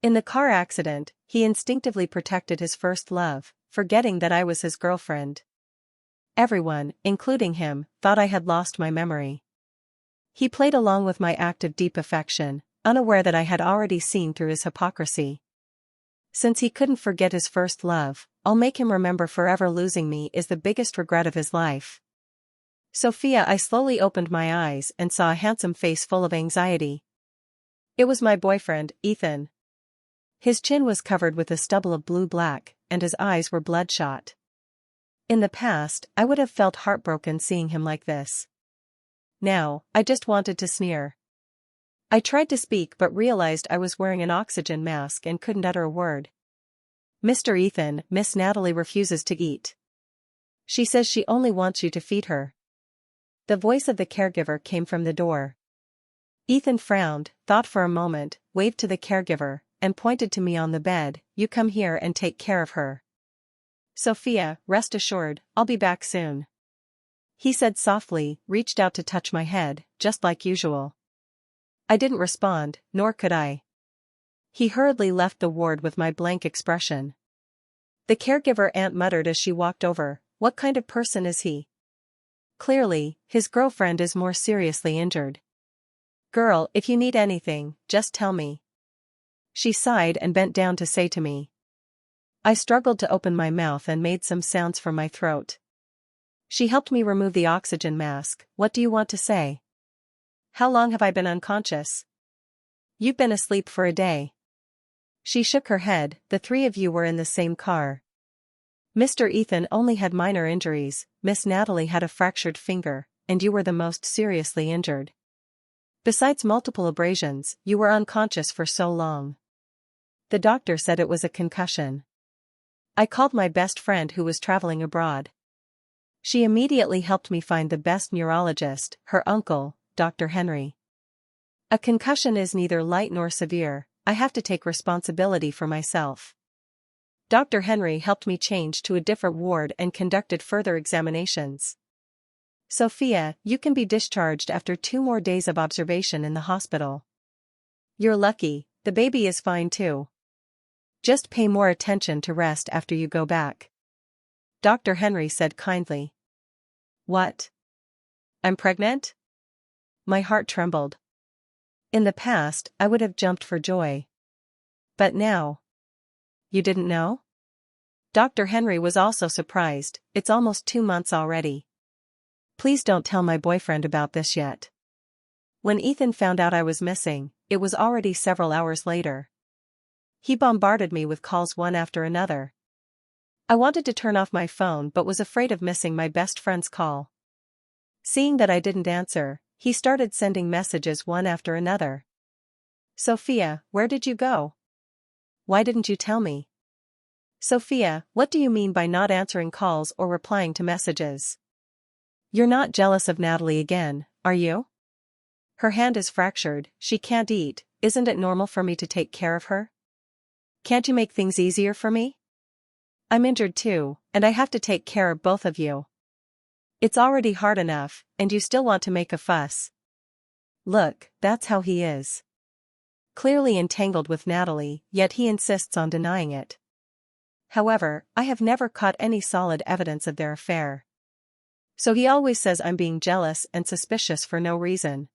In the car accident, he instinctively protected his first love, forgetting that I was his girlfriend. Everyone, including him, thought I had lost my memory. He played along with my act of deep affection, unaware that I had already seen through his hypocrisy. Since he couldn't forget his first love, I'll make him remember forever losing me is the biggest regret of his life. Sophia, I slowly opened my eyes and saw a handsome face full of anxiety. It was my boyfriend, Ethan. His chin was covered with a stubble of blue-black, and his eyes were bloodshot. In the past, I would have felt heartbroken seeing him like this. Now, I just wanted to sneer. I tried to speak but realized I was wearing an oxygen mask and couldn't utter a word. Mr. Ethan, Miss Natalie refuses to eat. She says she only wants you to feed her. The voice of the caregiver came from the door. Ethan frowned, thought for a moment, waved to the caregiver, and pointed to me on the bed. You come here and take care of her. Sophia, rest assured, I'll be back soon. He said softly, reached out to touch my head, just like usual. I didn't respond, nor could I. He hurriedly left the ward with my blank expression. The caregiver aunt muttered as she walked over, what kind of person is he? Clearly, his girlfriend is more seriously injured. Girl, if you need anything, just tell me. She sighed and bent down to say to me. I struggled to open my mouth and made some sounds from my throat. She helped me remove the oxygen mask. What do you want to say? How long have I been unconscious? You've been asleep for a day. She shook her head. The three of you were in the same car. Mr. Ethan only had minor injuries, Miss Natalie had a fractured finger, and you were the most seriously injured. Besides multiple abrasions, you were unconscious for so long. The doctor said it was a concussion. I called my best friend who was traveling abroad. She immediately helped me find the best neurologist, her uncle, Dr. Henry. A concussion is neither light nor severe, I have to take responsibility for myself. Dr. Henry helped me change to a different ward and conducted further examinations. Sophia, you can be discharged after 2 more days of observation in the hospital. You're lucky, the baby is fine too. Just pay more attention to rest after you go back. Dr. Henry said kindly. What? I'm pregnant? My heart trembled. In the past, I would have jumped for joy. But now? You didn't know? Dr. Henry was also surprised. It's almost 2 months already. Please don't tell my boyfriend about this yet. When Ethan found out I was missing, it was already several hours later. He bombarded me with calls one after another. I wanted to turn off my phone but was afraid of missing my best friend's call. Seeing that I didn't answer, he started sending messages one after another. Sophia, where did you go? Why didn't you tell me? Sophia, what do you mean by not answering calls or replying to messages? You're not jealous of Natalie again, are you? Her hand is fractured, she can't eat, isn't it normal for me to take care of her? Can't you make things easier for me? I'm injured too, and I have to take care of both of you. It's already hard enough, and you still want to make a fuss. Look, that's how he is. Clearly entangled with Natalie, yet he insists on denying it. However, I have never caught any solid evidence of their affair. So he always says I'm being jealous and suspicious for no reason.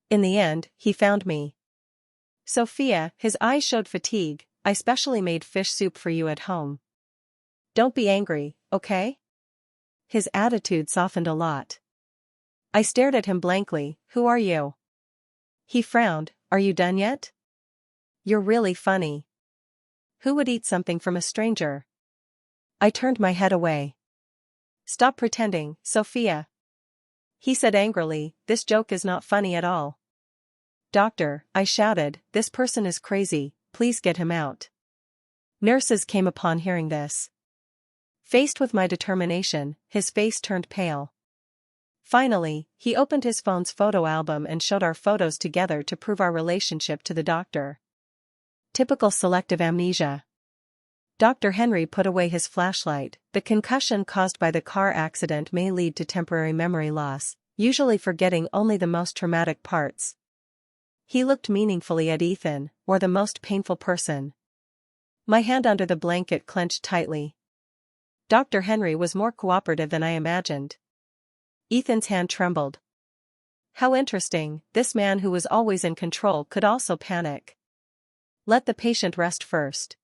In the end, he found me. Sophia, his eyes showed fatigue, I specially made fish soup for you at home. Don't be angry, okay? His attitude softened a lot. I stared at him blankly. Who are you? He frowned. Are you done yet? You're really funny. Who would eat something from a stranger? I turned my head away. Stop pretending, Sophia. He said angrily, this joke is not funny at all. Doctor, I shouted, this person is crazy, please get him out. Nurses came upon hearing this. Faced with my determination, his face turned pale. Finally, he opened his phone's photo album and showed our photos together to prove our relationship to the doctor. Typical selective amnesia. Dr. Henry put away his flashlight. The concussion caused by the car accident may lead to temporary memory loss, usually forgetting only the most traumatic parts. He looked meaningfully at Ethan, or the most painful person. My hand under the blanket clenched tightly. Dr. Henry was more cooperative than I imagined. Ethan's hand trembled. How interesting, this man who was always in control could also panic. Let the patient rest first.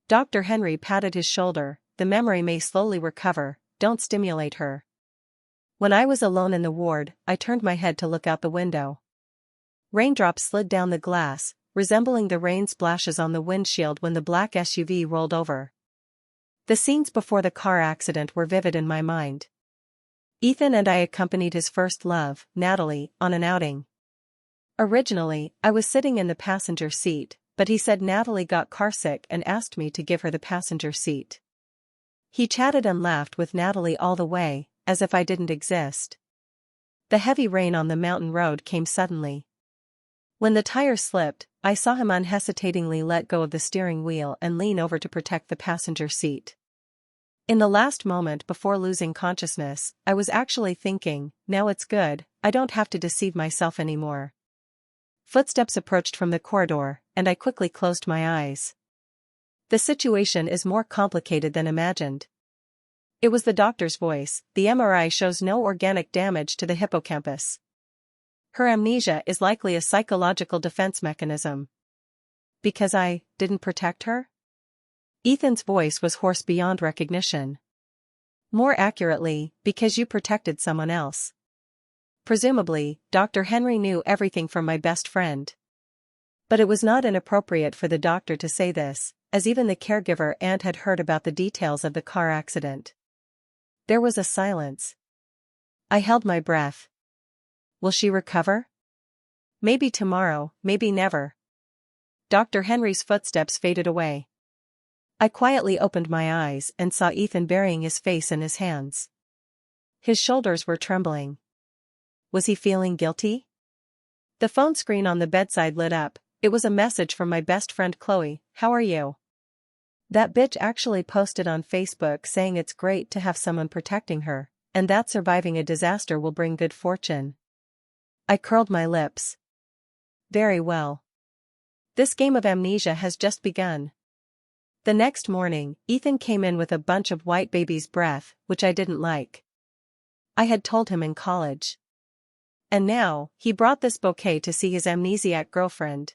Dr. Henry patted his shoulder. The memory may slowly recover, don't stimulate her. When I was alone in the ward, I turned my head to look out the window. Raindrops slid down the glass, resembling the rain splashes on the windshield when the black SUV rolled over. The scenes before the car accident were vivid in my mind. Ethan and I accompanied his first love, Natalie, on an outing. Originally, I was sitting in the passenger seat, but he said Natalie got carsick and asked me to give her the passenger seat. He chatted and laughed with Natalie all the way, as if I didn't exist. The heavy rain on the mountain road came suddenly. When the tire slipped, I saw him unhesitatingly let go of the steering wheel and lean over to protect the passenger seat. In the last moment before losing consciousness, I was actually thinking, now it's good, I don't have to deceive myself anymore. Footsteps approached from the corridor, and I quickly closed my eyes. The situation is more complicated than imagined. It was the doctor's voice. The MRI shows no organic damage to the hippocampus. Her amnesia is likely a psychological defense mechanism. Because I didn't protect her? Ethan's voice was hoarse beyond recognition. More accurately, because you protected someone else. Presumably, Dr. Henry knew everything from my best friend. But it was not inappropriate for the doctor to say this, as even the caregiver aunt had heard about the details of the car accident. There was a silence. I held my breath. Will she recover? Maybe tomorrow, maybe never. Dr. Henry's footsteps faded away. I quietly opened my eyes and saw Ethan burying his face in his hands. His shoulders were trembling. Was he feeling guilty? The phone screen on the bedside lit up. It was a message from my best friend Chloe. How are you? That bitch actually posted on Facebook saying it's great to have someone protecting her, and that surviving a disaster will bring good fortune. I curled my lips. Very well. This game of amnesia has just begun. The next morning, Ethan came in with a bunch of white baby's breath, which I didn't like. I had told him in college. And now, he brought this bouquet to see his amnesiac girlfriend.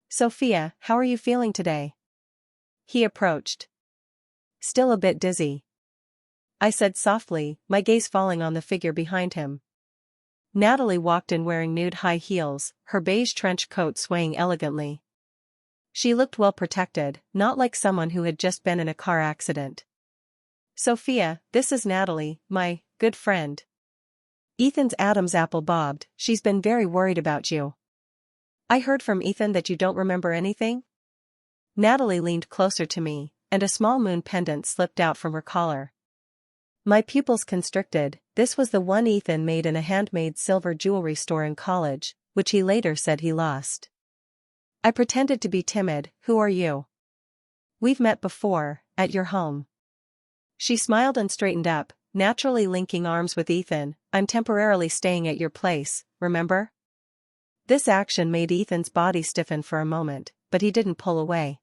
Sophia, how are you feeling today? He approached. Still a bit dizzy. I said softly, my gaze falling on the figure behind him. Natalie walked in wearing nude high heels, her beige trench coat swaying elegantly. She looked well protected, not like someone who had just been in a car accident. Sophia, this is Natalie, my good friend. Ethan's Adam's apple bobbed. She's been very worried about you. I heard from Ethan that you don't remember anything? Natalie leaned closer to me, and a small moon pendant slipped out from her collar. My pupils constricted. This was the one Ethan made in a handmade silver jewelry store in college, which he later said he lost. I pretended to be timid. Who are you? We've met before, at your home. She smiled and straightened up, naturally linking arms with Ethan. I'm temporarily staying at your place, remember? This action made Ethan's body stiffen for a moment, but he didn't pull away.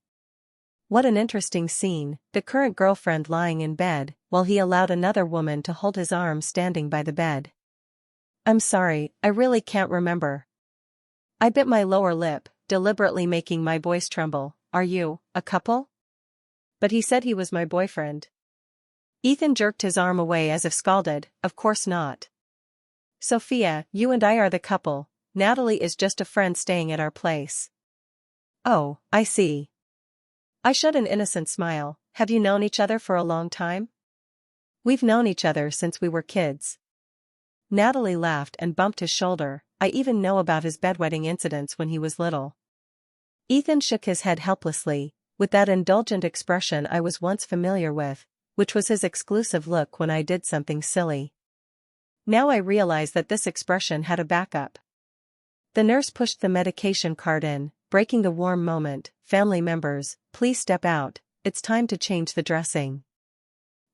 What an interesting scene, the current girlfriend lying in bed, while he allowed another woman to hold his arm standing by the bed. I'm sorry, I really can't remember. I bit my lower lip, deliberately making my voice tremble. Are you a couple? But he said he was my boyfriend. Ethan jerked his arm away as if scalded. Of course not. Sophia, you and I are the couple. Natalie is just a friend staying at our place. Oh, I see. I showed an innocent smile. Have you known each other for a long time? We've known each other since we were kids. Natalie laughed and bumped his shoulder. I even know about his bedwetting incidents when he was little. Ethan shook his head helplessly, with that indulgent expression I was once familiar with, which was his exclusive look when I did something silly. Now I realize that this expression had a backup. The nurse pushed the medication cart in, breaking the warm moment. Family members, please step out, it's time to change the dressing.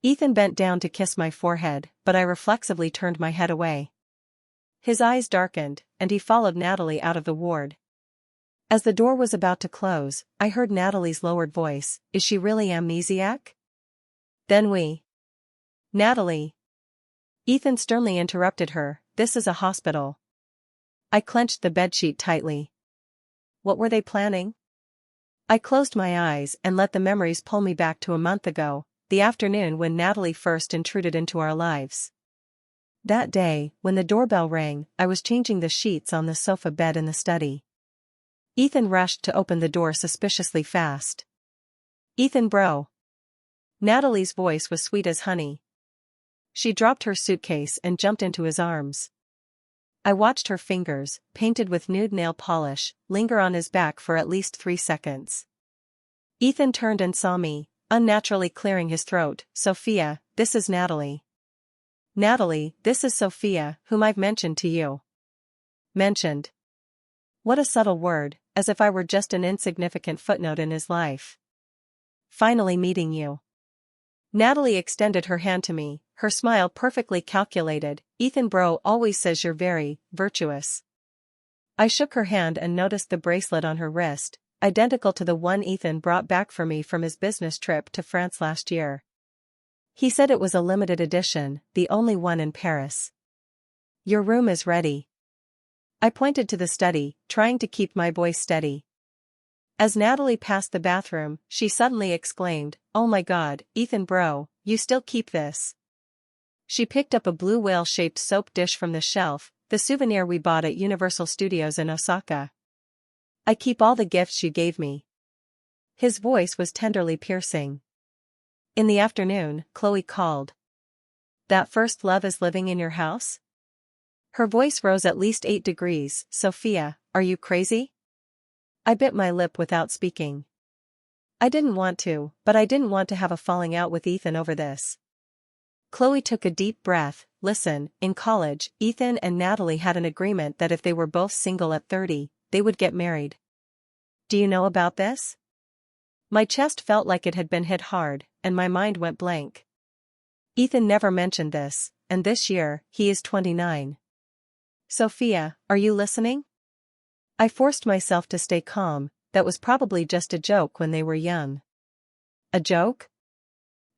Ethan bent down to kiss my forehead, but I reflexively turned my head away. His eyes darkened, and he followed Natalie out of the ward. As the door was about to close, I heard Natalie's lowered voice, "Is she really amnesiac?" Then Natalie. Ethan sternly interrupted her, "This is a hospital." I clenched the bedsheet tightly. What were they planning? I closed my eyes and let the memories pull me back to a month ago, the afternoon when Natalie first intruded into our lives. That day, when the doorbell rang, I was changing the sheets on the sofa bed in the study. Ethan rushed to open the door suspiciously fast. "Ethan bro." Natalie's voice was sweet as honey. She dropped her suitcase and jumped into his arms. I watched her fingers, painted with nude nail polish, linger on his back for at least 3 seconds. Ethan turned and saw me, unnaturally clearing his throat. "Sophia, this is Natalie." "Natalie, this is Sophia, whom I've mentioned to you." Mentioned. What a subtle word, as if I were just an insignificant footnote in his life. "Finally meeting you." Natalie extended her hand to me, her smile perfectly calculated. "Ethan bro always says you're very virtuous." I shook her hand and noticed the bracelet on her wrist, identical to the one Ethan brought back for me from his business trip to France last year. He said it was a limited edition, the only one in Paris. "Your room is ready." I pointed to the study, trying to keep my voice steady. As Natalie passed the bathroom, she suddenly exclaimed, "Oh my God, Ethan bro, you still keep this?" She picked up a blue whale-shaped soap dish from the shelf, the souvenir we bought at Universal Studios in Osaka. "I keep all the gifts you gave me." His voice was tenderly piercing. In the afternoon, Chloe called. "That first love is living in your house?" Her voice rose at least 8 degrees. "Sophia, are you crazy?" I bit my lip without speaking. I didn't want to, but I didn't want to have a falling out with Ethan over this. Chloe took a deep breath. "Listen, in college, Ethan and Natalie had an agreement that if they were both single at 30, they would get married. Do you know about this?" My chest felt like it had been hit hard, and my mind went blank. Ethan never mentioned this, and this year, he is 29. "Sophia, are you listening?" I forced myself to stay calm. That was probably just a joke when they were young. "A joke?"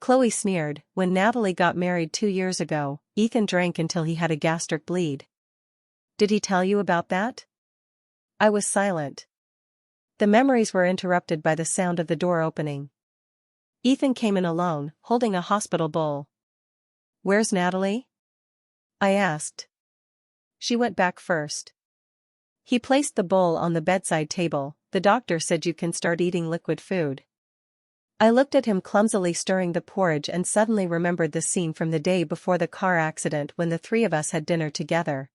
Chloe sneered. "When Natalie got married 2 years ago, Ethan drank until he had a gastric bleed." "Did he tell you about that?" I was silent. The memories were interrupted by the sound of the door opening. Ethan came in alone, holding a hospital bowl. "Where's Natalie?" I asked. "She went back first." He placed the bowl on the bedside table. "The doctor said you can start eating liquid food." I looked at him clumsily stirring the porridge and suddenly remembered the scene from the day before the car accident when the 3 of us had dinner together.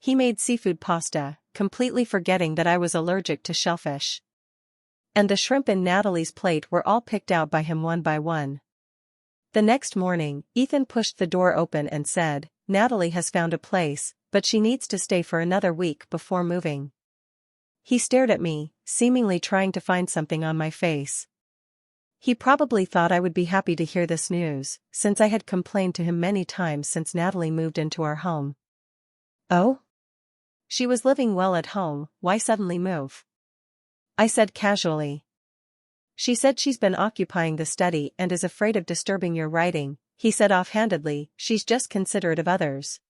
He made seafood pasta, completely forgetting that I was allergic to shellfish. And the shrimp in Natalie's plate were all picked out by him one by one. The next morning, Ethan pushed the door open and said, "Natalie has found a place, but she needs to stay for another week before moving." He stared at me, seemingly trying to find something on my face. He probably thought I would be happy to hear this news, since I had complained to him many times since Natalie moved into our home. "Oh? She was living well at home, why suddenly move?" I said casually. "She said she's been occupying the study and is afraid of disturbing your writing," he said offhandedly. "She's just considerate of others.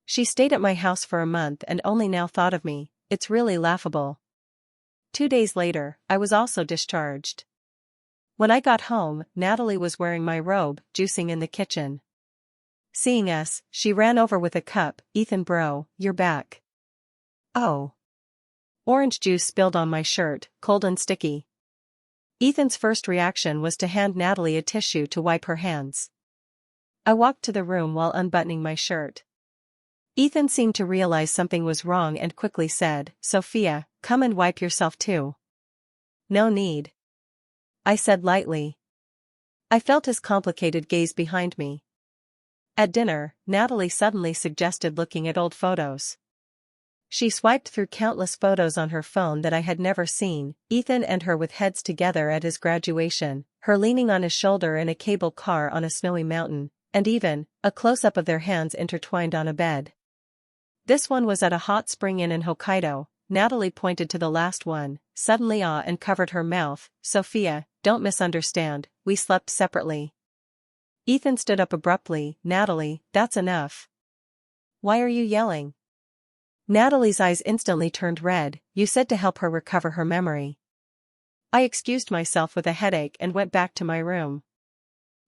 She stayed at my house for a month and only now thought of me. It's really laughable." 2 days later, I was also discharged. When I got home, Natalie was wearing my robe, juicing in the kitchen. Seeing us, she ran over with a cup. "Ethan bro, you're back." "Oh." Orange juice spilled on my shirt, cold and sticky. Ethan's first reaction was to hand Natalie a tissue to wipe her hands. I walked to the room while unbuttoning my shirt. Ethan seemed to realize something was wrong and quickly said, "Sophia, come and wipe yourself too." "No need," I said lightly. I felt his complicated gaze behind me. At dinner, Natalie suddenly suggested looking at old photos. She swiped through countless photos on her phone that I had never seen, Ethan and her with heads together at his graduation, her leaning on his shoulder in a cable car on a snowy mountain, and even, a close-up of their hands intertwined on a bed. This one was at a hot spring inn in Hokkaido. Natalie pointed to the last one, suddenly and covered her mouth. Sophia, don't misunderstand, we slept separately. Ethan stood up abruptly. Natalie, that's enough. Why are you yelling? Natalie's eyes instantly turned red. You said to help her recover her memory. I excused myself with a headache and went back to my room.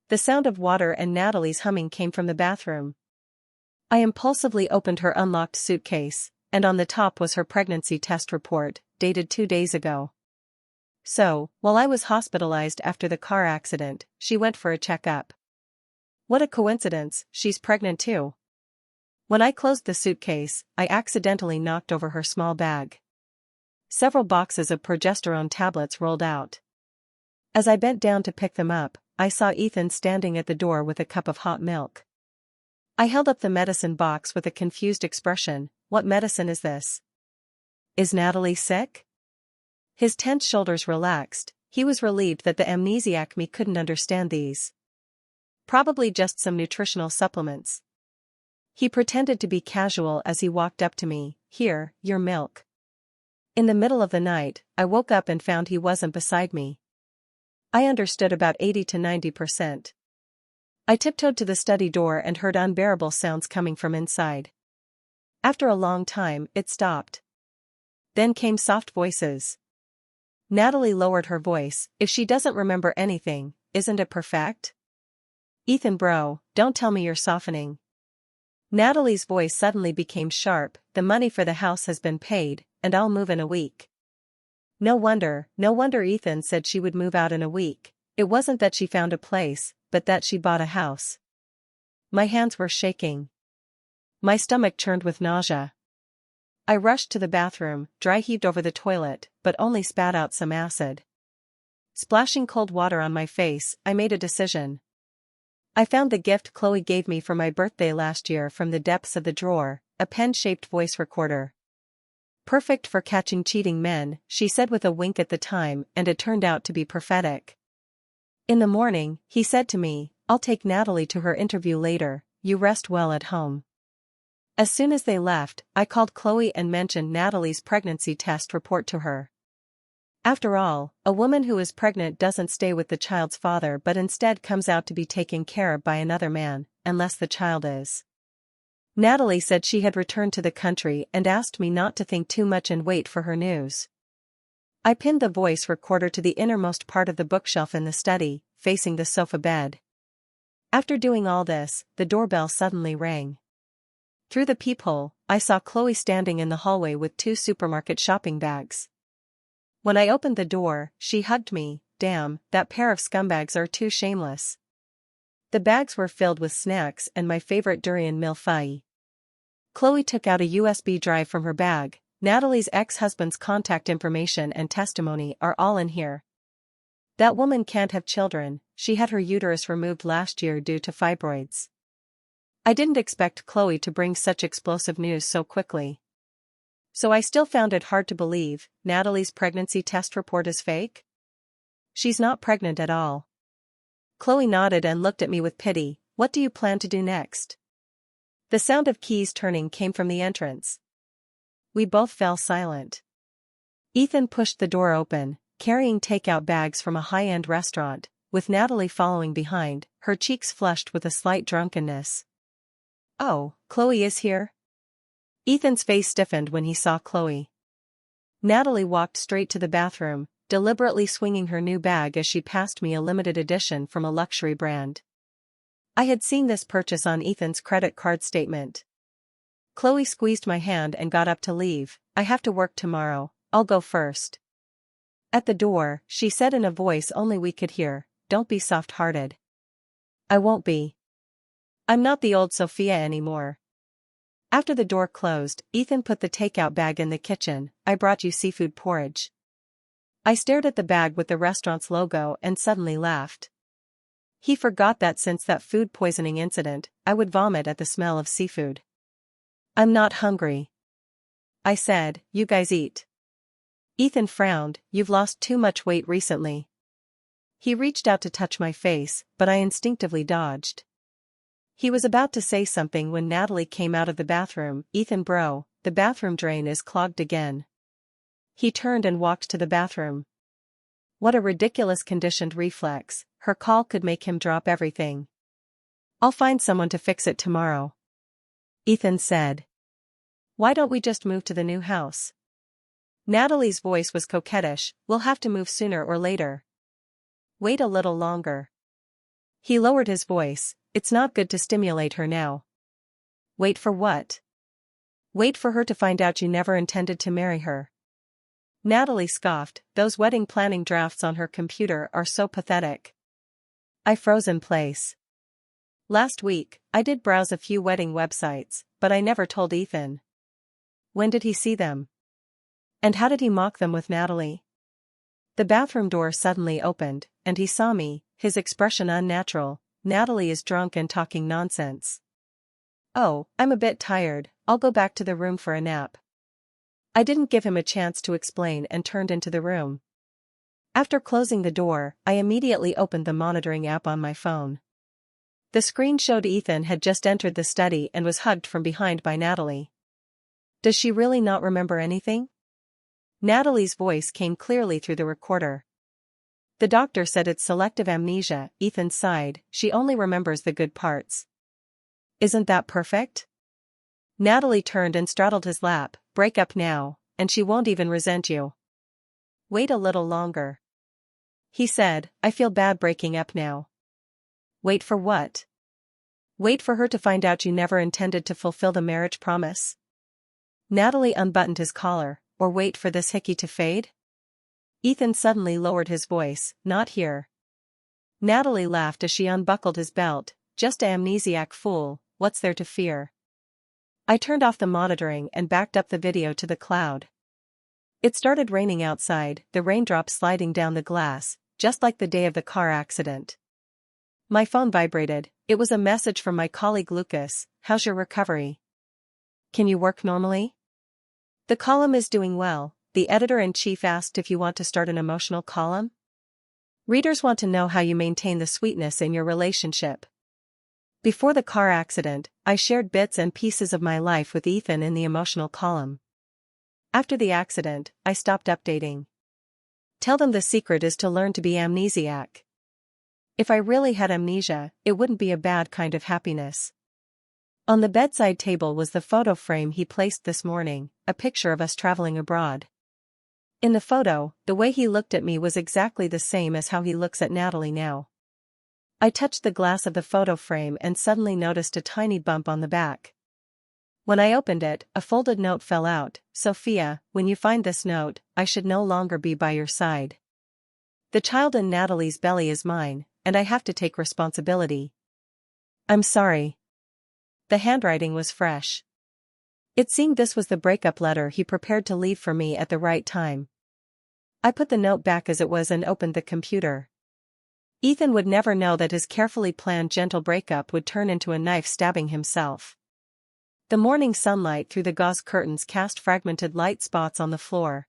The sound of water and Natalie's humming came from the bathroom. I impulsively opened her unlocked suitcase, and on the top was her pregnancy test report, dated 2 days ago. So, while I was hospitalized after the car accident, she went for a checkup. What a coincidence, she's pregnant too. When I closed the suitcase, I accidentally knocked over her small bag. Several boxes of progesterone tablets rolled out. As I bent down to pick them up, I saw Ethan standing at the door with a cup of hot milk. I held up the medicine box with a confused expression. What medicine is this? Is Natalie sick? His tense shoulders relaxed. He was relieved that the amnesiac me couldn't understand these. Probably just some nutritional supplements. He pretended to be casual as he walked up to me. Here, your milk. In the middle of the night, I woke up and found he wasn't beside me. I understood about 80 to 90%. I tiptoed to the study door and heard unbearable sounds coming from inside. After a long time, it stopped. Then came soft voices. Natalie lowered her voice. If she doesn't remember anything, isn't it perfect? Ethan bro, don't tell me you're softening. Natalie's voice suddenly became sharp. The money for the house has been paid, and I'll move in a week. No wonder Ethan said she would move out in a week. It wasn't that she found a place, but that she bought a house. My hands were shaking. My stomach churned with nausea. I rushed to the bathroom, dry-heaved over the toilet, but only spat out some acid. Splashing cold water on my face, I made a decision. I found the gift Chloe gave me for my birthday last year from the depths of the drawer, a pen-shaped voice recorder. Perfect for catching cheating men, she said with a wink at the time, and it turned out to be prophetic. In the morning, he said to me, I'll take Natalie to her interview later, you rest well at home. As soon as they left, I called Chloe and mentioned Natalie's pregnancy test report to her. After all, a woman who is pregnant doesn't stay with the child's father but instead comes out to be taken care of by another man, unless the child is. Natalie said she had returned to the country and asked me not to think too much and wait for her news. I pinned the voice recorder to the innermost part of the bookshelf in the study, facing the sofa bed. After doing all this, the doorbell suddenly rang. Through the peephole, I saw Chloe standing in the hallway with 2 supermarket shopping bags. When I opened the door, she hugged me. Damn, that pair of scumbags are too shameless. The bags were filled with snacks and my favorite durian mille-feuille. Chloe took out a USB drive from her bag. Natalie's ex-husband's contact information and testimony are all in here. That woman can't have children, she had her uterus removed last year due to fibroids. I didn't expect Chloe to bring such explosive news so quickly. So I still found it hard to believe, Natalie's pregnancy test report is fake? She's not pregnant at all. Chloe nodded and looked at me with pity. What do you plan to do next? The sound of keys turning came from the entrance. We both fell silent. Ethan pushed the door open, carrying takeout bags from a high-end restaurant, with Natalie following behind, her cheeks flushed with a slight drunkenness. Oh, Chloe is here? Ethan's face stiffened when he saw Chloe. Natalie walked straight to the bathroom, deliberately swinging her new bag as she passed me a limited edition from a luxury brand. I had seen this purchase on Ethan's credit card statement. Chloe squeezed my hand and got up to leave. I have to work tomorrow, I'll go first. At the door, she said in a voice only we could hear, don't be soft-hearted. I won't be. I'm not the old Sophia anymore. After the door closed, Ethan put the takeout bag in the kitchen. I brought you seafood porridge. I stared at the bag with the restaurant's logo and suddenly laughed. He forgot that since that food poisoning incident, I would vomit at the smell of seafood. I'm not hungry. I said, you guys eat. Ethan frowned, you've lost too much weight recently. He reached out to touch my face, but I instinctively dodged. He was about to say something when Natalie came out of the bathroom. "Ethan bro, the bathroom drain is clogged again." He turned and walked to the bathroom. What a ridiculous conditioned reflex, her call could make him drop everything. "I'll find someone to fix it tomorrow," Ethan said. "Why don't we just move to the new house?" Natalie's voice was coquettish. "We'll have to move sooner or later." "Wait a little longer." He lowered his voice. "It's not good to stimulate her now." "Wait for what?" "Wait for her to find out you never intended to marry her." Natalie scoffed. "Those wedding planning drafts on her computer are so pathetic." I froze in place. "Last week, I did browse a few wedding websites, but I never told Ethan." "When did he see them? And how did he mock them with Natalie?" The bathroom door suddenly opened, and he saw me, his expression unnatural. "Natalie is drunk and talking nonsense." "Oh, I'm a bit tired, I'll go back to the room for a nap." I didn't give him a chance to explain and turned into the room. After closing the door, I immediately opened the monitoring app on my phone. The screen showed Ethan had just entered the study and was hugged from behind by Natalie. "Does she really not remember anything?" Natalie's voice came clearly through the recorder. "The doctor said it's selective amnesia." Ethan sighed. "She only remembers the good parts." "Isn't that perfect?" Natalie turned and straddled his lap. "Break up now, and she won't even resent you." "Wait a little longer," he said. "I feel bad breaking up now." "Wait for what?" "Wait for her to find out you never intended to fulfill the marriage promise." Natalie unbuttoned his collar. "Or wait for this hickey to fade?" Ethan suddenly lowered his voice. "Not here." Natalie laughed as she unbuckled his belt. "Just an amnesiac fool, what's there to fear?" I turned off the monitoring and backed up the video to the cloud. It started raining outside, the raindrops sliding down the glass, just like the day of the car accident. My phone vibrated. It was a message from my colleague Lucas. "How's your recovery? Can you work normally?" "The column is doing well." The editor-in-chief asked if you want to start an emotional column. "Readers want to know how you maintain the sweetness in your relationship." Before the car accident, I shared bits and pieces of my life with Ethan in the emotional column. After the accident, I stopped updating. Tell them the secret is to learn to be amnesiac. If I really had amnesia, it wouldn't be a bad kind of happiness. On the bedside table was the photo frame he placed this morning, a picture of us traveling abroad. In the photo, the way he looked at me was exactly the same as how he looks at Natalie now. I touched the glass of the photo frame and suddenly noticed a tiny bump on the back. When I opened it, a folded note fell out. "Sophia, when you find this note, I should no longer be by your side. The child in Natalie's belly is mine, and I have to take responsibility. I'm sorry." The handwriting was fresh. It seemed this was the breakup letter he prepared to leave for me at the right time. I put the note back as it was and opened the computer. Ethan would never know that his carefully planned gentle breakup would turn into a knife stabbing himself. The morning sunlight through the gauze curtains cast fragmented light spots on the floor.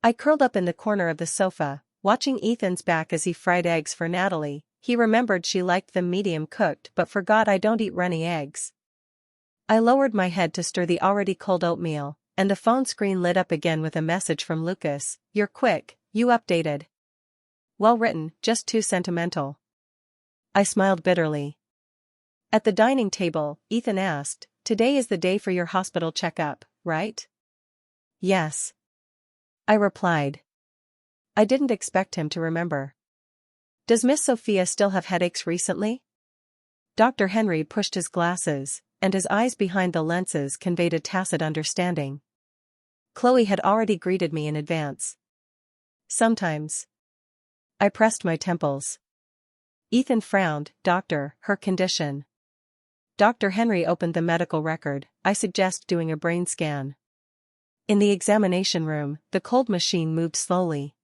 I curled up in the corner of the sofa, watching Ethan's back as he fried eggs for Natalie. He remembered she liked them medium cooked but forgot I don't eat runny eggs. I lowered my head to stir the already cold oatmeal, and the phone screen lit up again with a message from Lucas. "You're quick, you updated." "Well written, just too sentimental." I smiled bitterly. At the dining table, Ethan asked, "Today is the day for your hospital checkup, right?" "Yes," I replied. I didn't expect him to remember. "Does Miss Sophia still have headaches recently?" Dr. Henry pushed his glasses, and his eyes behind the lenses conveyed a tacit understanding. Chloe had already greeted me in advance. "Sometimes." I pressed my temples. Ethan frowned. "Doctor, her condition." Dr. Henry opened the medical record. "I suggest doing a brain scan." In the examination room, the cold machine moved slowly.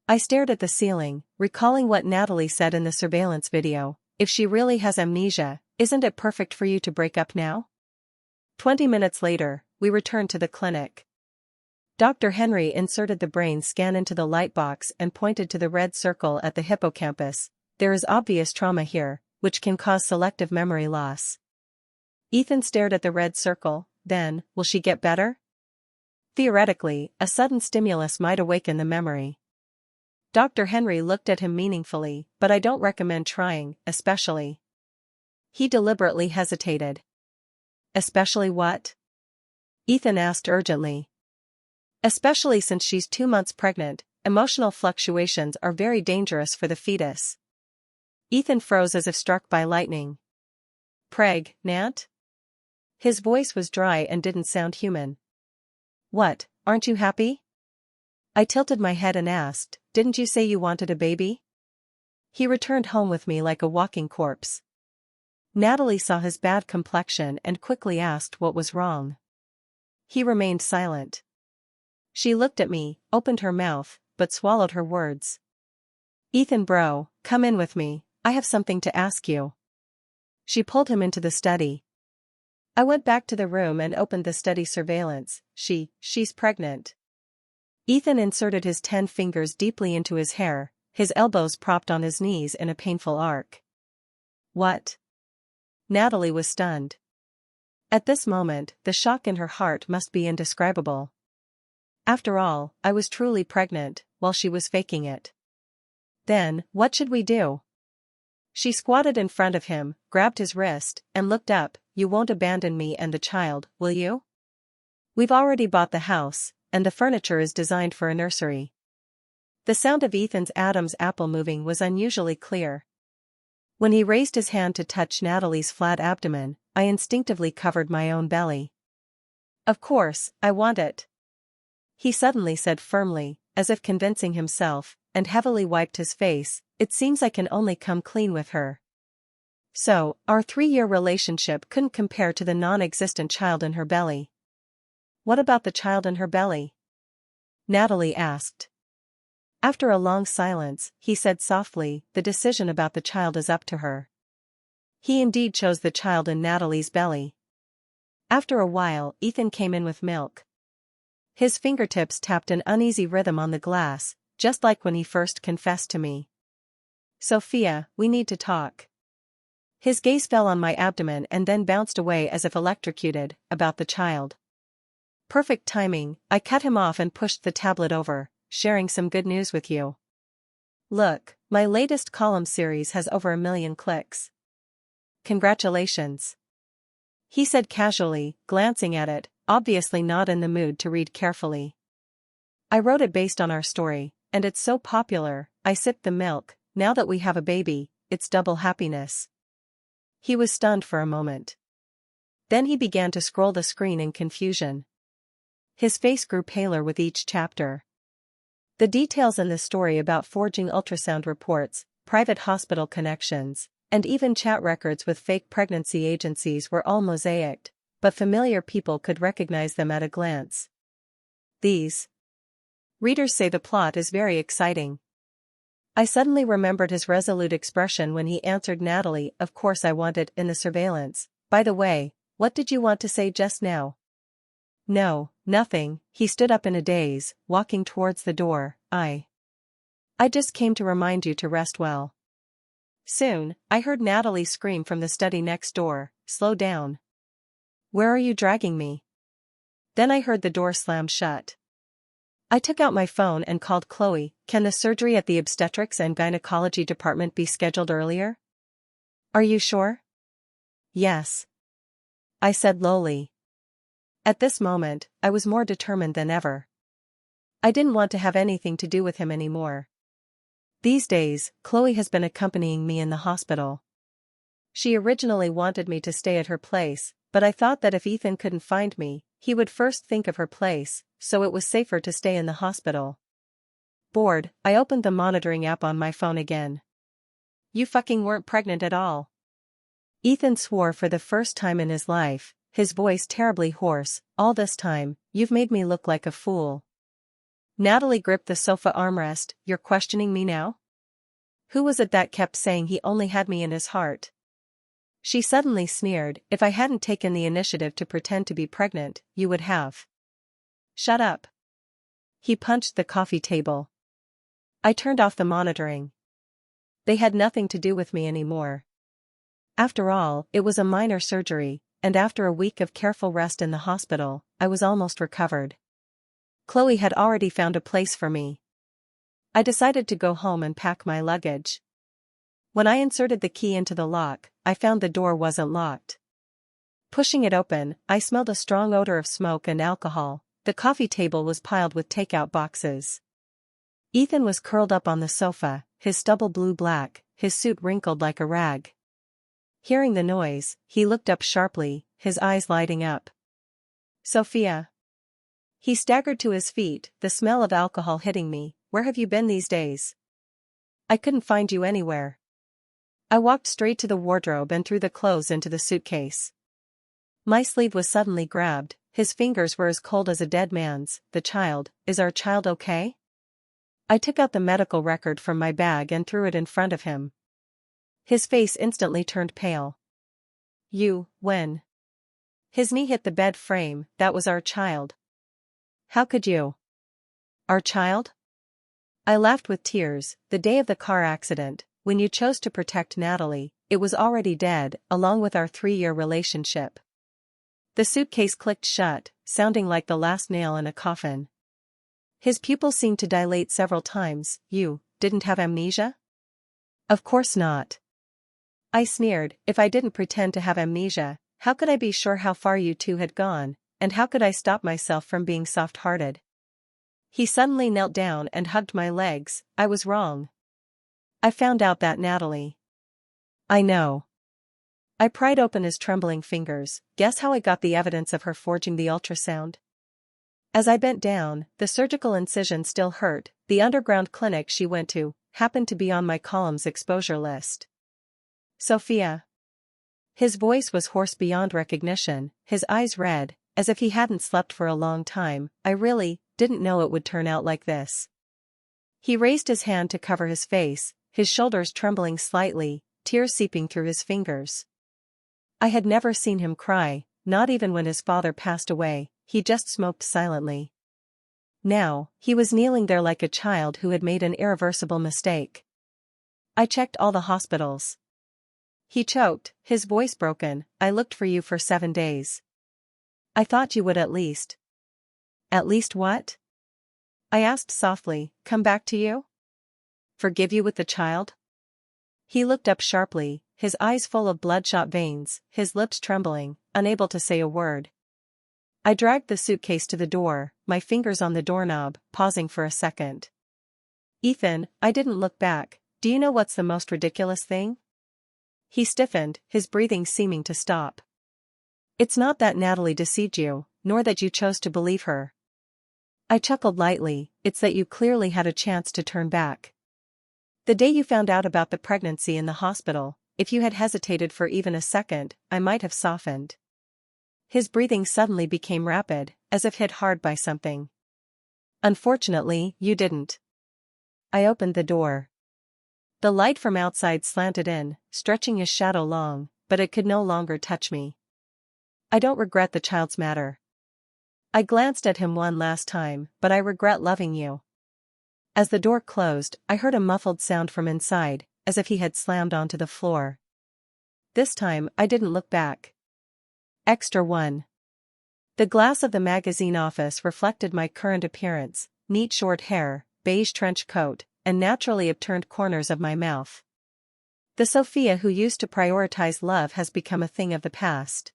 I stared at the ceiling, recalling what Natalie said in the surveillance video. "If she really has amnesia, isn't it perfect for you to break up now?" 20 minutes later, we returned to the clinic. Dr. Henry inserted the brain scan into the light box and pointed to the red circle at the hippocampus. "There is obvious trauma here, which can cause selective memory loss. Ethan stared at the red circle. Then, will she get better? Theoretically, a sudden stimulus might awaken the memory. Dr. Henry looked at him meaningfully, but I don't recommend trying, especially. He deliberately hesitated. Especially what? Ethan asked urgently. Especially since she's 2 months pregnant, emotional fluctuations are very dangerous for the fetus. Ethan froze as if struck by lightning. Nat? His voice was dry and didn't sound human. What, aren't you happy? I tilted my head and asked, didn't you say you wanted a baby? He returned home with me like a walking corpse. Natalie saw his bad complexion and quickly asked what was wrong. He remained silent. She looked at me, opened her mouth, but swallowed her words. Ethan bro, come in with me, I have something to ask you. She pulled him into the study. I went back to the room and opened the study surveillance. She's pregnant. Ethan inserted his 10 fingers deeply into his hair, his elbows propped on his knees in a painful arc. What? Natalie was stunned. At this moment, the shock in her heart must be indescribable. After all, I was truly pregnant, while she was faking it. Then, what should we do? She squatted in front of him, grabbed his wrist, and looked up. You won't abandon me and the child, will you? We've already bought the house, and the furniture is designed for a nursery. The sound of Ethan's Adam's apple moving was unusually clear. When he raised his hand to touch Natalie's flat abdomen, I instinctively covered my own belly. Of course, I want it. He suddenly said firmly, as if convincing himself, and heavily wiped his face, it seems I can only come clean with her. So, our 3-year relationship couldn't compare to the non-existent child in her belly. What about the child in her belly? Natalie asked. After a long silence, he said softly, the decision about the child is up to her. He indeed chose the child in Natalie's belly. After a while, Ethan came in with milk. His fingertips tapped an uneasy rhythm on the glass, just like when he first confessed to me. Sophia, we need to talk. His gaze fell on my abdomen and then bounced away as if electrocuted, about the child. Perfect timing, I cut him off and pushed the tablet over, sharing some good news with you. Look, my latest column series has over 1 million clicks. Congratulations. He said casually, glancing at it, obviously not in the mood to read carefully. I wrote it based on our story, and it's so popular. I sipped the milk. Now that we have a baby, it's double happiness. He was stunned for a moment. Then he began to scroll the screen in confusion. His face grew paler with each chapter. The details in the story about forging ultrasound reports, private hospital connections, and even chat records with fake pregnancy agencies were all mosaicked, but familiar people could recognize them at a glance. These readers say the plot is very exciting. I suddenly remembered his resolute expression when he answered Natalie, of course I want it in the surveillance. By the way, what did you want to say just now? No, nothing, he stood up in a daze, walking towards the door. I just came to remind you to rest well. Soon, I heard Natalie scream from the study next door, slow down. Where are you dragging me? Then I heard the door slam shut. I took out my phone and called Chloe. Can the surgery at the obstetrics and gynecology department be scheduled earlier? Are you sure? Yes. I said lowly. At this moment, I was more determined than ever. I didn't want to have anything to do with him anymore. These days, Chloe has been accompanying me in the hospital. She originally wanted me to stay at her place, but I thought that if Ethan couldn't find me, he would first think of her place, so it was safer to stay in the hospital. Bored, I opened the monitoring app on my phone again. You fucking weren't pregnant at all. Ethan swore for the first time in his life, his voice terribly hoarse. All this time, you've made me look like a fool. Natalie gripped the sofa armrest. You're questioning me now? Who was it that kept saying he only had me in his heart? She suddenly sneered. If I hadn't taken the initiative to pretend to be pregnant, you would have. Shut up. He punched the coffee table. I turned off the monitoring. They had nothing to do with me anymore. After all, it was a minor surgery, and after a week of careful rest in the hospital, I was almost recovered. Chloe had already found a place for me. I decided to go home and pack my luggage. When I inserted the key into the lock, I found the door wasn't locked. Pushing it open, I smelled a strong odor of smoke and alcohol. The coffee table was piled with takeout boxes. Ethan was curled up on the sofa, his stubble blue-black, his suit wrinkled like a rag. Hearing the noise, he looked up sharply, his eyes lighting up. "Sophia." He staggered to his feet, the smell of alcohol hitting me. "Where have you been these days? I couldn't find you anywhere." I walked straight to the wardrobe and threw the clothes into the suitcase. My sleeve was suddenly grabbed, his fingers were as cold as a dead man's. Is our child okay?" I took out the medical record from my bag and threw it in front of him. His face instantly turned pale. When? His knee hit the bed frame. "That was our child." "How could you?" "Our child?" I laughed with tears. "The day of the car accident, when you chose to protect Natalie, it was already dead, along with our 3-year relationship." The suitcase clicked shut, sounding like the last nail in a coffin. His pupils seemed to dilate several times. "You didn't have amnesia?" "Of course not." I sneered. "If I didn't pretend to have amnesia, how could I be sure how far you two had gone, and how could I stop myself from being soft-hearted?" He suddenly knelt down and hugged my legs. "I was wrong. I found out that Natalie." "I know." I pried open his trembling fingers. "Guess how I got the evidence of her forging the ultrasound?" As I bent down, the surgical incision still hurt. The underground clinic she went to happened to be on my column's exposure list. "Sophia." His voice was hoarse beyond recognition, his eyes red, as if he hadn't slept for a long time. "I really didn't know it would turn out like this." He raised his hand to cover his face, his shoulders trembling slightly, tears seeping through his fingers. I had never seen him cry, not even when his father passed away. He just smoked silently. Now, he was kneeling there like a child who had made an irreversible mistake. "I checked all the hospitals." He choked, his voice broken. "I looked for you for 7 days. I thought you would at least." "At least what?" I asked softly. "Come back to you? Forgive you with the child?" He looked up sharply, his eyes full of bloodshot veins, his lips trembling, unable to say a word. I dragged the suitcase to the door, my fingers on the doorknob, pausing for a second. "Ethan," I didn't look back. "Do you know what's the most ridiculous thing?" He stiffened, his breathing seeming to stop. "It's not that Natalie deceived you, nor that you chose to believe her." I chuckled lightly. "It's that you clearly had a chance to turn back. The day you found out about the pregnancy in the hospital, if you had hesitated for even a second, I might have softened." His breathing suddenly became rapid, as if hit hard by something. "Unfortunately, you didn't." I opened the door. The light from outside slanted in, stretching his shadow long, but it could no longer touch me. "I don't regret the child's matter." I glanced at him one last time. "But I regret loving you." As the door closed, I heard a muffled sound from inside, as if he had slammed onto the floor. This time, I didn't look back. Extra 1. The glass of the magazine office reflected my current appearance, neat short hair, beige trench coat, and naturally upturned corners of my mouth. The Sophia who used to prioritize love has become a thing of the past.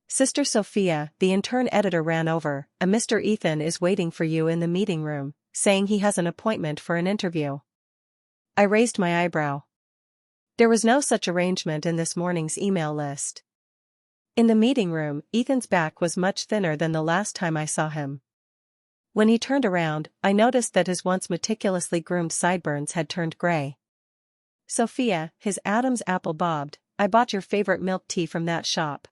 "Sister Sophia," the intern editor ran over, "a Mr. Ethan is waiting for you in the meeting room, saying he has an appointment for an interview." I raised my eyebrow. There was no such arrangement in this morning's email list. In the meeting room, Ethan's back was much thinner than the last time I saw him. When he turned around, I noticed that his once meticulously groomed sideburns had turned gray. "Sophia," his Adam's apple bobbed, "I bought your favorite milk tea from that shop."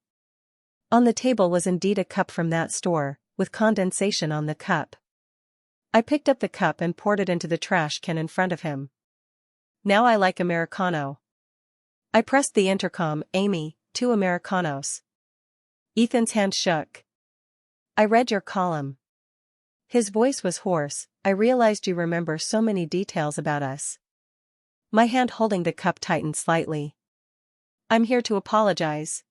On the table was indeed a cup from that store, with condensation on the cup. I picked up the cup and poured it into the trash can in front of him. "Now I like Americano." I pressed the intercom. "Amy, 2 Americanos." Ethan's hand shook. "I read your column." His voice was hoarse. "I realized you remember so many details about us." My hand holding the cup tightened slightly. I'm here to apologize.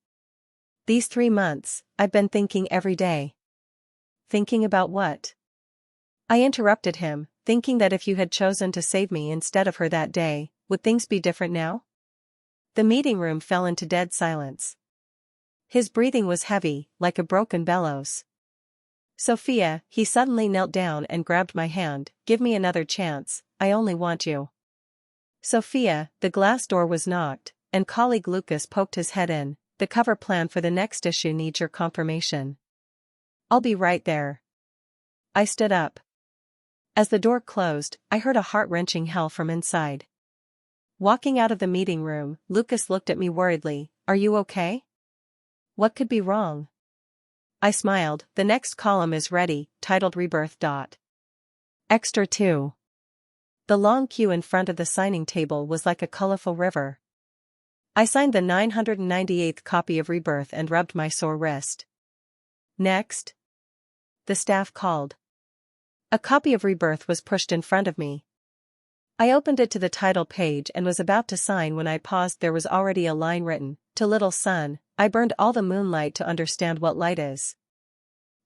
These 3 months, I've been thinking every day. Thinking about what? I interrupted him, thinking that if you had chosen to save me instead of her that day, would things be different now? The meeting room fell into dead silence. His breathing was heavy, like a broken bellows. Sophia, he suddenly knelt down and grabbed my hand. Give me another chance, I only want you. Sophia, the glass door was knocked, and colleague Lucas poked his head in. The cover plan for the next issue needs your confirmation. I'll be right there. I stood up. As the door closed, I heard a heart-wrenching hell from inside. Walking out of the meeting room, Lucas looked at me worriedly. Are you okay? What could be wrong? I smiled. The next column is ready, titled Rebirth. Extra 2. The long queue in front of the signing table was like a colorful river. I signed the 998th copy of Rebirth and rubbed my sore wrist. Next. The staff called. A copy of Rebirth was pushed in front of me. I opened it to the title page and was about to sign when I paused. There was already a line written, to little son, I burned all the moonlight to understand what light is.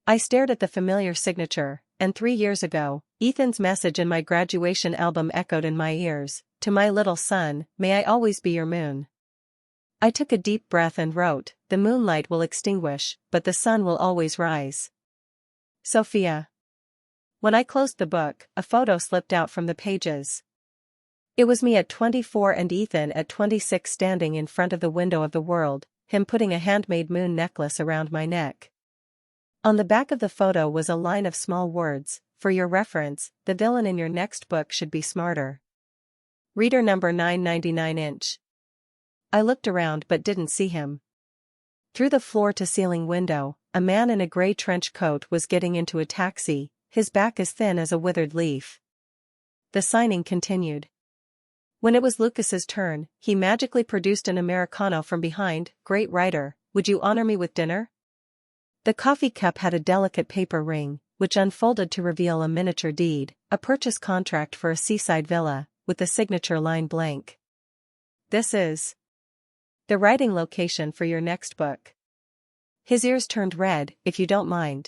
I stared at the familiar signature, and 3 years ago, Ethan's message in my graduation album echoed in my ears, to my little son, may I always be your moon. I took a deep breath and wrote, the moonlight will extinguish, but the sun will always rise. Sophia. When I closed the book, a photo slipped out from the pages. It was me at 24 and Ethan at 26 standing in front of the window of the world, him putting a handmade moon necklace around my neck. On the back of the photo was a line of small words, for your reference, the villain in your next book should be smarter. Reader number 999". I looked around but didn't see him. Through the floor-to-ceiling window, a man in a gray trench coat was getting into a taxi, his back as thin as a withered leaf. The signing continued. When it was Lucas's turn, he magically produced an Americano from behind. Great writer, would you honor me with dinner? The coffee cup had a delicate paper ring, which unfolded to reveal a miniature deed, a purchase contract for a seaside villa, with the signature line blank. This is the writing location for your next book. His ears turned red. If you don't mind.